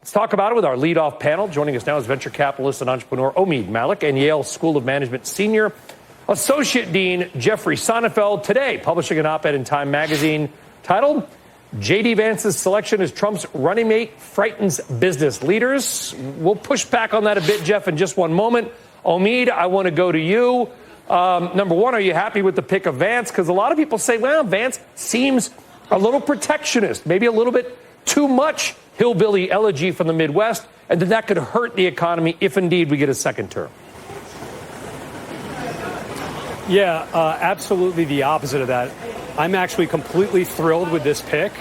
Let's talk about it with our leadoff panel. Joining us now is venture capitalist and entrepreneur Omeed Malik and Yale School of Management Senior Associate Dean Jeffrey Sonnenfeld, today publishing an op-ed in Time magazine titled J.D. Vance's selection as Trump's running mate frightens business leaders. We'll push back on that a bit, Jeff, in just one moment. Omeed, I want to go to you. Number one, are you happy with the pick of Vance? Because a lot of people say, well, Vance seems a little protectionist, maybe a little bit too much hillbilly elegy from the Midwest, and that could hurt the economy if indeed we get a second term. Yeah, absolutely the opposite of that. I'm actually completely thrilled with this pick.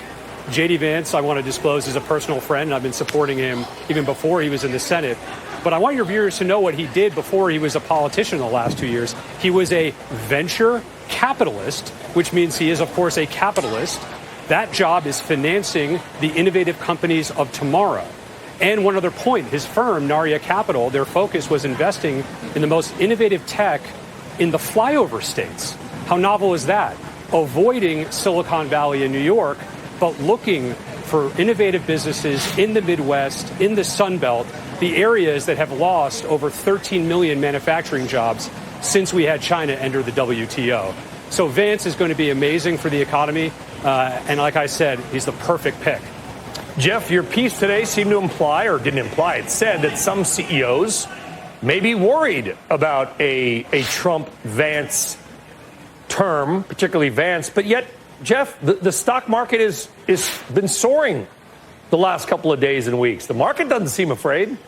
J.D. Vance, I want to disclose, is a personal friend, and I've been supporting him even before he was in the Senate. But I want your viewers to know what he did before he was a politician in the last 2 years. He was a venture capitalist, which means he is, of course, a capitalist. That job is financing the innovative companies of tomorrow. And one other point, his firm, Naria Capital, their focus was investing in the most innovative tech in the flyover states. How novel is that? Avoiding Silicon Valley in New York, but looking for innovative businesses in the Midwest, in the Sun Belt, the areas that have lost over 13 million manufacturing jobs since we had China enter the WTO. So Vance is going to be amazing for the economy. And like I said, he's the perfect pick. Jeff, your piece today seemed to imply, or didn't imply, it said that some CEOs may be worried about a Trump-Vance term, particularly Vance. But yet, Jeff, the stock market is been soaring the last couple of days and weeks. The market doesn't seem afraid.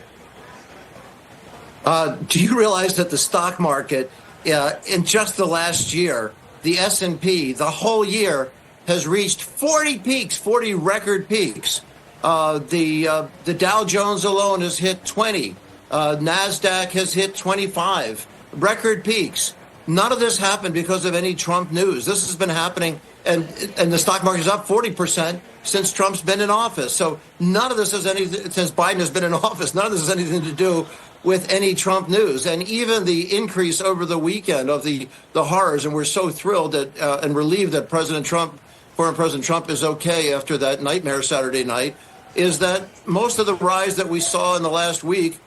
Do you realize that the stock market, in just the last year, the S&P, the whole year, has reached 40 peaks, 40 record peaks. The Dow Jones alone has hit 20. NASDAQ has hit 25 record peaks. None of this happened because of any Trump news. This has been happening, and the stock market is up 40% since Trump's been in office. So none of this has anything, since Biden has been in office, none of this has anything to do with any Trump news. And even the increase over the weekend of the horrors, and we're so thrilled that and relieved that former President Trump is okay after that nightmare Saturday night, is that most of the rise that we saw in the last week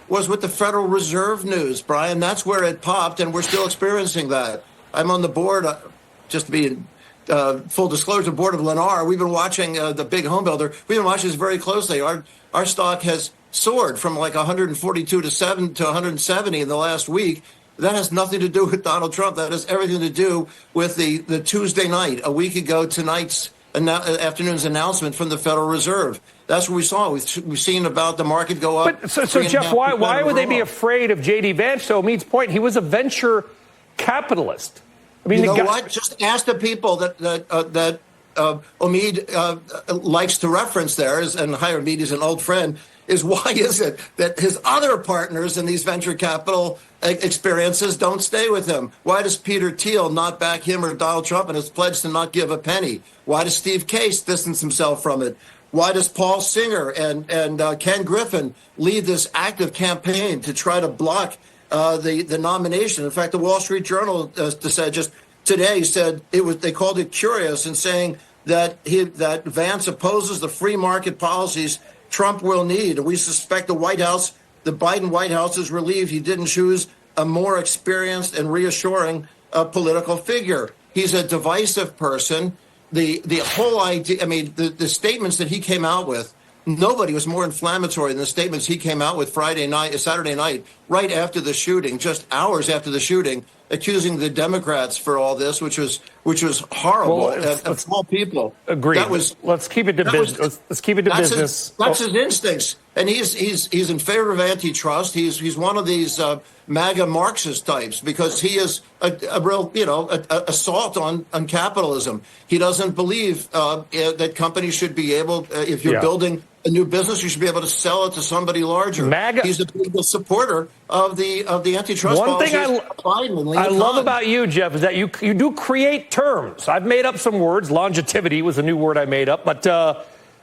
was with the Federal Reserve news, Brian. That's where it popped, and we're still experiencing that. I'm on the board, just to be in full disclosure, board of Lennar. We've been watching the big home builder. We've been watching this very closely. Our stock has soared from like 142 to 170 in the last week. That has nothing to do with Donald Trump. That has everything to do with the Tuesday night, a week ago, tonight's afternoon's announcement from the Federal Reserve. That's what we saw. We've seen about the market go up. But so Jeff, why would they be afraid of J.D. Vance? So Omeed's point, he was a venture capitalist. I mean, you know what? Just ask the people that Omeed likes to reference there, and Omeed is an old friend, is why is it that his other partners in these venture capital experiences don't stay with him? Why does Peter Thiel not back him or Donald Trump and has pledged to not give a penny? Why does Steve Case distance himself from it? Why does Paul Singer and Ken Griffin lead this active campaign to try to block the nomination? In fact, the Wall Street Journal just today said they called it curious in saying that Vance opposes the free market policies Trump will need. And we suspect the Biden White House is relieved he didn't choose a more experienced and reassuring political figure. He's a divisive person. The whole idea, I mean, the statements that he came out with, nobody was more inflammatory than the statements he came out with Saturday night, right after the shooting, just hours after the shooting, accusing the Democrats for all this, which was horrible. Of all people, agreed. Let's keep it to business. Let's keep it to business. That's his instincts, and he's in favor of antitrust. He's one of these MAGA Marxist types because he is a real assault on capitalism. He doesn't believe that companies should be able, if you're building a new business, you should be able to sell it to somebody larger. He's a big supporter of the antitrust policies. One thing I love about you, Jeff, is that you do create terms. I've made up some words. Longevity was a new word I made up, but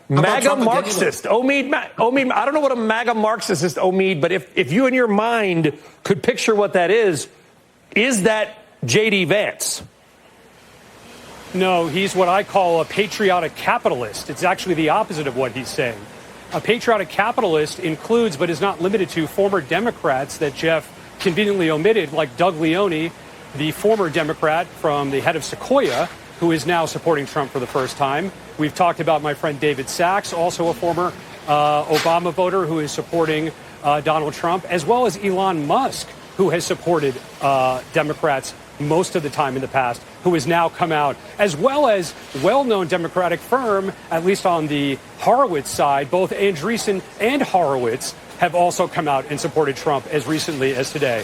MAGA Marxist, Omeed. I don't know what a MAGA Marxist is, Omeed, but if you in your mind could picture what that is that J.D. Vance? No, he's what I call a patriotic capitalist. It's actually the opposite of what he's saying. A patriotic capitalist includes, but is not limited to, former Democrats that Jeff conveniently omitted, like Doug Leone, the former Democrat from the head of Sequoia, who is now supporting Trump for the first time. We've talked about my friend David Sachs, also a former Obama voter who is supporting Donald Trump, as well as Elon Musk, who has supported Democrats most of the time in the past, who has now come out, as well as well-known Democratic firm, at least on the Horowitz side, both Andreessen and Horowitz have also come out and supported Trump as recently as today.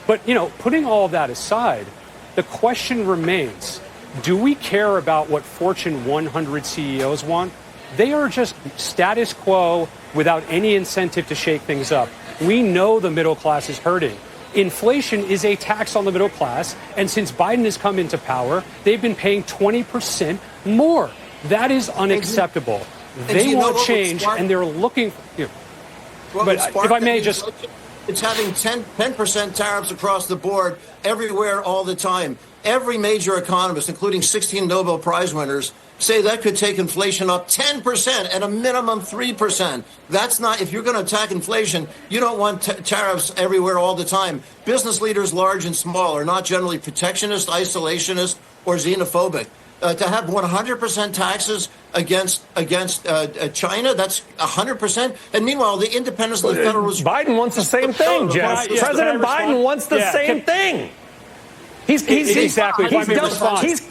But, putting all of that aside, the question remains, do we care about what Fortune 100 CEOs want? They are just status quo without any incentive to shake things up. We know the middle class is hurting. Inflation is a tax on the middle class, and since Biden has come into power, they've been paying 20% more. That is unacceptable. They won't change, and they're looking. But if I may just. It's having 10% tariffs across the board, everywhere, all the time. Every major economist, including 16 Nobel Prize winners, say that could take inflation up 10% at a minimum 3%. That's not, if you're going to attack inflation, you don't want tariffs everywhere all the time. Business leaders, large and small, are not generally protectionist, isolationist, or xenophobic. To have 100% taxes against China, that's 100%. And meanwhile, the independence of the Federal Reserve. Biden wants the same thing, Jeff. President Biden wants the same thing. He's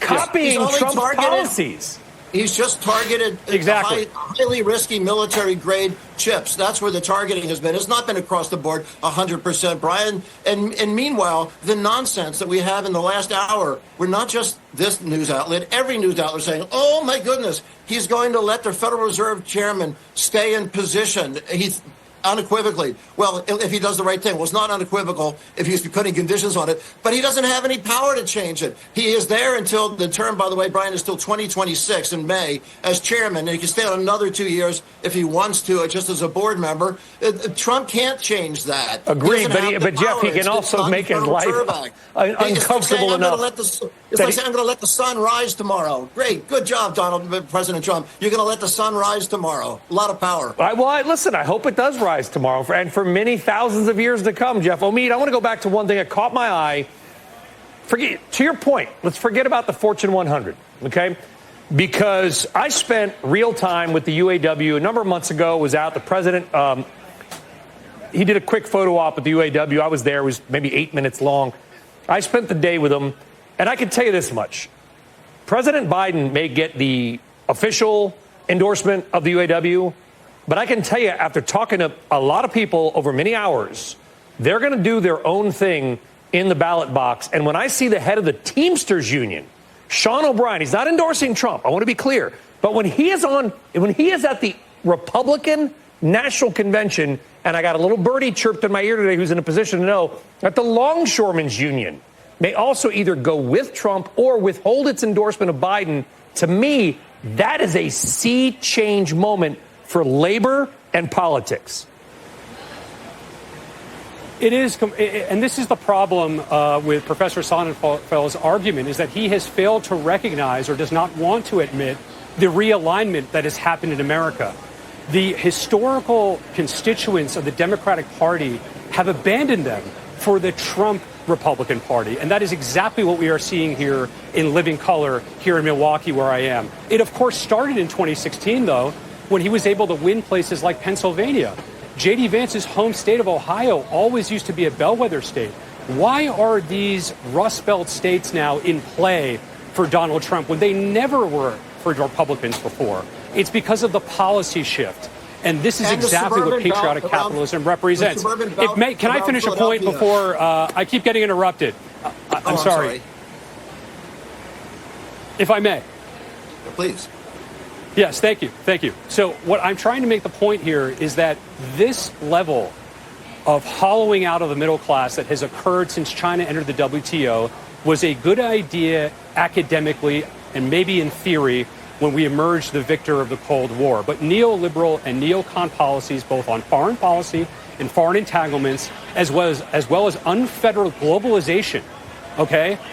copying Trump's policies. He's just targeted highly risky military-grade chips. That's where the targeting has been. It's not been across the board 100%, Brian. And meanwhile, the nonsense that we have in the last hour, we're not just this news outlet, every news outlet saying, oh, my goodness, he's going to let the Federal Reserve chairman stay in position. He's unequivocally. Well, if he does the right thing. Well, it's not unequivocal if he's putting conditions on it, but he doesn't have any power to change it. He is there until the term, by the way, Brian, is still 2026 in May as chairman, and he can stay on another 2 years if he wants to, just as a board member. Trump can't change that. Agreed, but Jeff, he can also make his life uncomfortable enough. It's like saying, I'm going to let the sun rise tomorrow. Great. Good job, President Trump. You're going to let the sun rise tomorrow. A lot of power. Listen, I hope it does rise tomorrow and for many thousands of years to come, Jeff. Omeed, I want to go back to one thing that caught my eye. To your point, let's forget about the Fortune 100, okay? Because I spent real time with the UAW a number of months ago. Was out. The president, he did a quick photo op with the UAW. I was there. It was maybe 8 minutes long. I spent the day with him. And I can tell you this much. President Biden may get the official endorsement of the UAW, but I can tell you, after talking to a lot of people over many hours, they're going to do their own thing in the ballot box. And when I see the head of the Teamsters Union, Sean O'Brien, he's not endorsing Trump, I want to be clear, but when he is at the Republican National Convention, and I got a little birdie chirped in my ear today who's in a position to know that the Longshoremen's Union may also either go with Trump or withhold its endorsement of Biden. To me, that is a sea change moment for labor and politics. It is, and this is the problem with Professor Sonnenfeld's argument, is that he has failed to recognize or does not want to admit the realignment that has happened in America. The historical constituents of the Democratic Party have abandoned them for the Trump Republican Party. And that is exactly what we are seeing here in living color here in Milwaukee, where I am. It, of course, started in 2016, though, when he was able to win places like Pennsylvania. J.D. Vance's home state of Ohio always used to be a bellwether state. Why are these Rust Belt states now in play for Donald Trump when they never were for Republicans before? It's because of the policy shift. And this is exactly what patriotic capitalism represents. Can I finish a point before I keep getting interrupted? I'm sorry. If I may. Please. Yes, thank you. Thank you. So what I'm trying to make the point here is that this level of hollowing out of the middle class that has occurred since China entered the WTO was a good idea academically and maybe in theory when we emerged the victor of the Cold War. But neoliberal and neocon policies, both on foreign policy and foreign entanglements, as well as unfederal globalization,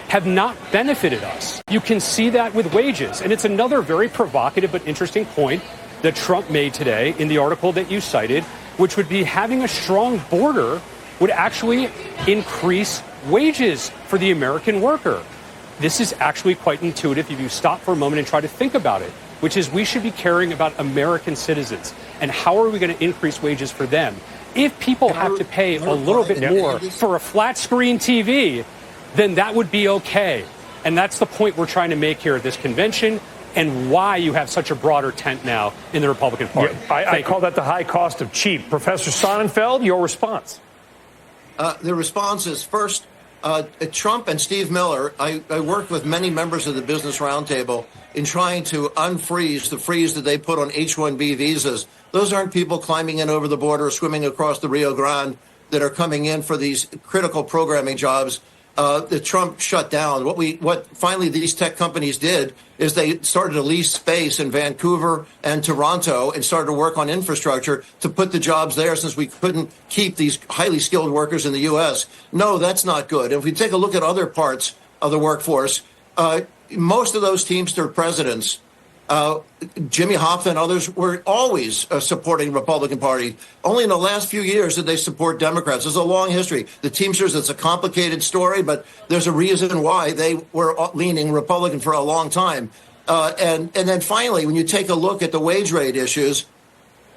have not benefited us. You can see that with wages. And it's another very provocative but interesting point that Trump made today in the article that you cited, which would be having a strong border would actually increase wages for the American worker. This is actually quite intuitive if you stop for a moment and try to think about it, which is we should be caring about American citizens and how are we going to increase wages for them. If people have to pay a little bit more for a flat screen TV, then that would be okay. And that's the point we're trying to make here at this convention and why you have such a broader tent now in the Republican Party. Yeah, I call that the high cost of cheap. Professor Sonnenfeld, your response? The response is, first, Trump and Steve Miller, I worked with many members of the Business Roundtable in trying to unfreeze the freeze that they put on H-1B visas. Those aren't people climbing in over the border or swimming across the Rio Grande that are coming in for these critical programming jobs that Trump shut down. What finally these tech companies did is they started to lease space in Vancouver and Toronto and started to work on infrastructure to put the jobs there since we couldn't keep these highly skilled workers in the U.S. No, that's not good. If we take a look at other parts of the workforce, most of those Teamster presidents, Jimmy Hoffa and others, were always supporting Republican Party. Only in the last few years did they support Democrats. There's a long history. The Teamsters, it's a complicated story, but there's a reason why they were leaning Republican for a long time. And then finally, when you take a look at the wage rate issues,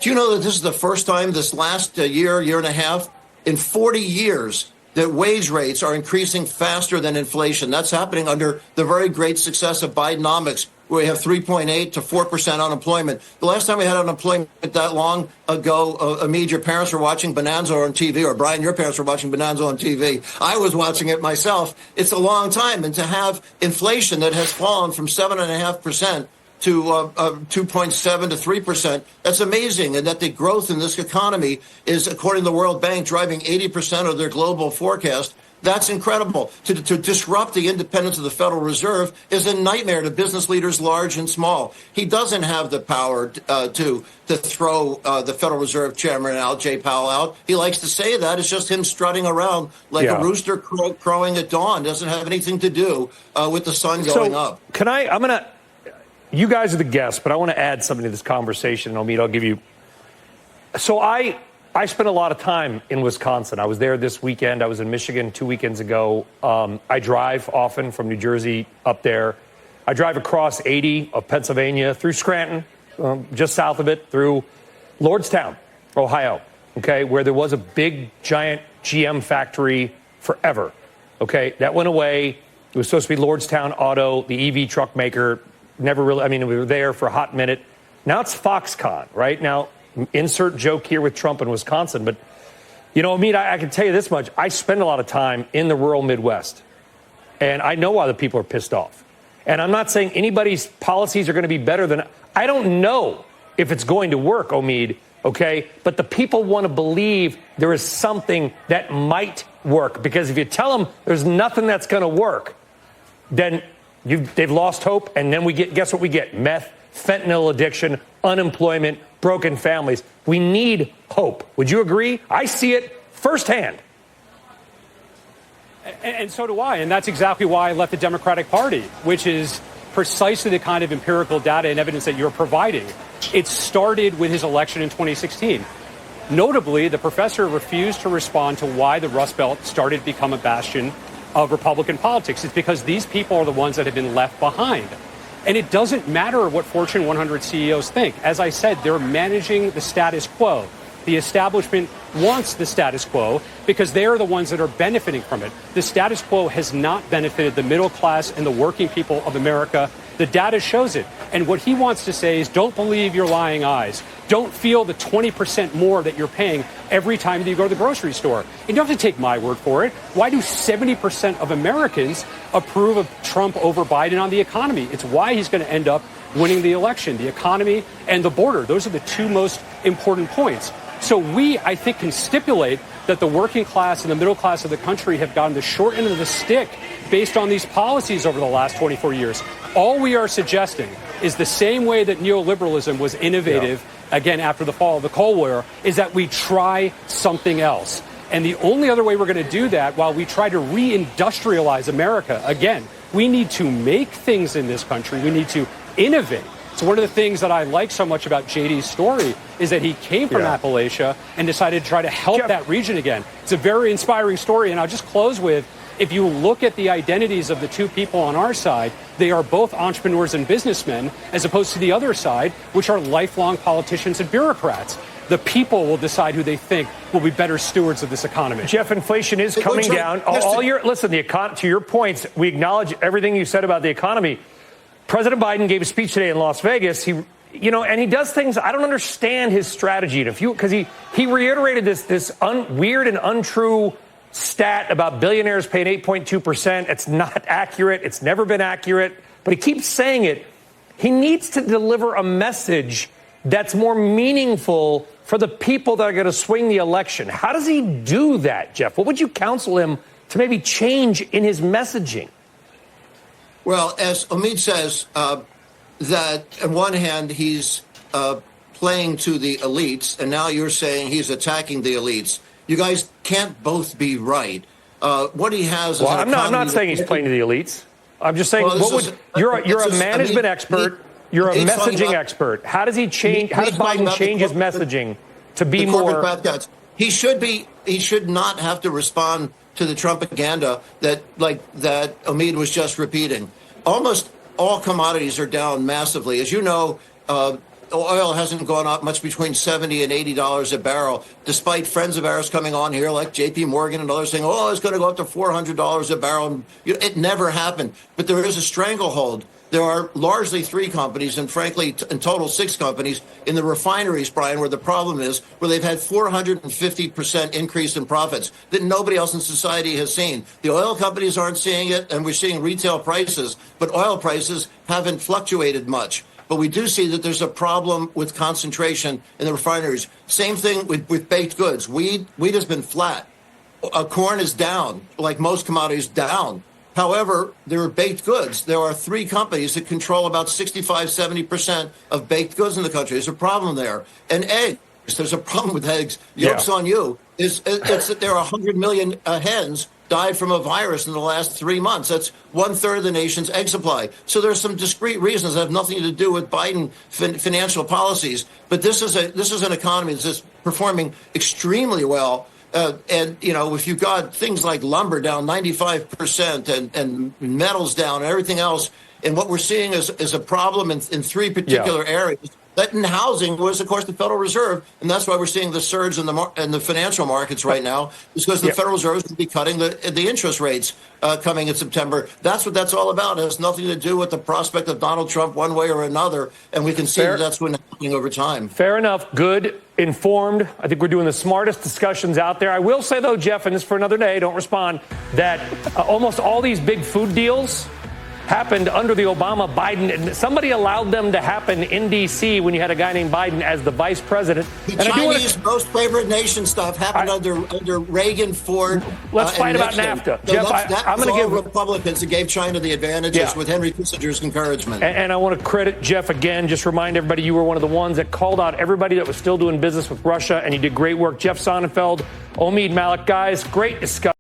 do you know that this is the first time this last year and a half, in 40 years, that wage rates are increasing faster than inflation? That's happening under the very great success of Bidenomics, where we have 3.8 to 4% unemployment. The last time we had unemployment that long ago, Omeed, your parents were watching Bonanza on TV, or Brian, your parents were watching Bonanza on TV. I was watching it myself. It's a long time. And to have inflation that has fallen from 7.5% to 2.7 to 3%, that's amazing. And that the growth in this economy is, according to the World Bank, driving 80% of their global forecast. That's incredible. To disrupt the independence of the Federal Reserve is a nightmare to business leaders large and small. He doesn't have the power to throw the Federal Reserve Chairman Jay Powell out. He likes to say that. It's just him strutting around like a rooster crowing at dawn. Doesn't have anything to do with the sun going up. You guys are the guests, but I want to add something to this conversation. Omeed, I'll give you. So I spent a lot of time in Wisconsin. I was there this weekend. I was in Michigan 2 weekends ago. I drive often from New Jersey up there. I drive across 80 of Pennsylvania through Scranton, just south of it, through Lordstown, Ohio, okay, where there was a big, giant GM factory forever, okay? That went away. It was supposed to be Lordstown Auto, the EV truck maker. Never really, we were there for a hot minute. Now it's Foxconn, right? Now, insert joke here with Trump in Wisconsin, but, Omeed, I can tell you this much. I spend a lot of time in the rural Midwest, and I know why the people are pissed off. And I'm not saying anybody's policies are going to be better than, I don't know if it's going to work, Omeed, okay? But the people want to believe there is something that might work, because if you tell them there's nothing that's going to work, then they've lost hope, and then guess what we get? Meth, fentanyl addiction, unemployment, broken families. We need hope. Would you agree? I see it firsthand. And so do I. And that's exactly why I left the Democratic Party, which is precisely the kind of empirical data and evidence that you're providing. It started with his election in 2016. Notably, the professor refused to respond to why the Rust Belt started to become a bastion of Republican politics. It's because these people are the ones that have been left behind. And it doesn't matter what Fortune 100 CEOs think. As I said, they're managing the status quo. The establishment wants the status quo because they are the ones that are benefiting from it. The status quo has not benefited the middle class and the working people of America. The data shows it. And what he wants to say is, don't believe your lying eyes. Don't feel the 20% more that you're paying every time that you go to the grocery store. You don't have to take my word for it. Why do 70% of Americans approve of Trump over Biden on the economy? It's why he's going to end up winning the election. The economy and the border. Those are the two most important points. So we, I think, can stipulate that the working class and the middle class of the country have gotten the short end of the stick based on these policies over the last 24 years. All we are suggesting is the same way that neoliberalism was innovative, again, after the fall of the Cold War, is that we try something else. And the only other way we're going to do that, while we try to reindustrialize America, again, we need to make things in this country. We need to innovate. So one of the things that I like so much about JD's story is that he came from Appalachia and decided to try to help that region again. It's a very inspiring story. And I'll just close with, if you look at the identities of the two people on our side, they are both entrepreneurs and businessmen, as opposed to the other side, which are lifelong politicians and bureaucrats. The people will decide who they think will be better stewards of this economy. Jeff, inflation is coming down. Listen, to your points, we acknowledge everything you said about the economy. President Biden gave a speech today in Las Vegas. And he does things. I don't understand his strategy. Because he reiterated this weird and untrue stat about billionaires paying 8.2%. It's not accurate. It's never been accurate. But he keeps saying it. He needs to deliver a message that's more meaningful for the people that are going to swing the election. How does he do that, Jeff? What would you counsel him to maybe change in his messaging? Well, as Omeed says, that on one hand, he's playing to the elites, and now you're saying he's attacking the elites. You guys can't both be right. What he has is I'm not saying he's playing to the elites. I'm just saying, you're a management expert. You're a messaging expert. How does he change? How does Biden change his messaging to be more? He should not have to respond to the Trump propaganda that Omeed was just repeating. Almost all commodities are down massively. As you know, oil hasn't gone up much between $70 and $80 a barrel, despite friends of ours coming on here like J.P. Morgan and others saying, it's going to go up to $400 a barrel. It never happened. But there is a stranglehold. There are largely 3 companies, and frankly, in total 6 companies in the refineries, Brian, where the problem is, where they've had 450% increase in profits that nobody else in society has seen. The oil companies aren't seeing it, and we're seeing retail prices, but oil prices haven't fluctuated much. But we do see that there's a problem with concentration in the refineries. Same thing with baked goods. Wheat has been flat. Corn is down, like most commodities, down. However, there are baked goods. There are 3 companies that control about 65-70% of baked goods in the country. There's a problem there. And eggs, there's a problem with eggs. Joke's on you. It's that there are 100 million hens died from a virus in the last 3 months. That's 1/3 of the nation's egg supply. So there's some discrete reasons that have nothing to do with Biden financial policies. But this is an economy that's just performing extremely well. And if you've got things like lumber down 95% and metals down and everything else, and what we're seeing is a problem in 3 particular areas. That in housing was, of course, the Federal Reserve, and that's why we're seeing the surge in the financial markets right now, is because the Federal Reserve is going to be cutting the interest rates coming in September. That's what that's all about. It has nothing to do with the prospect of Donald Trump one way or another, and we can see that's what's happening over time. Fair enough. Good, informed. I think we're doing the smartest discussions out there. I will say, though, Jeff, and this is for another day, don't respond, that almost all these big food deals happened under the Obama-Biden, and somebody allowed them to happen in D.C. when you had a guy named Biden as the vice president. The Chinese most favorite nation stuff happened under Reagan, Ford. Let's fight about NAFTA. So Jeff, I'm going to give Republicans that gave China the advantages with Henry Kissinger's encouragement. And I want to credit Jeff again. Just remind everybody you were one of the ones that called out everybody that was still doing business with Russia, and you did great work. Jeff Sonnenfeld, Omeed, Malik, guys, great discussion.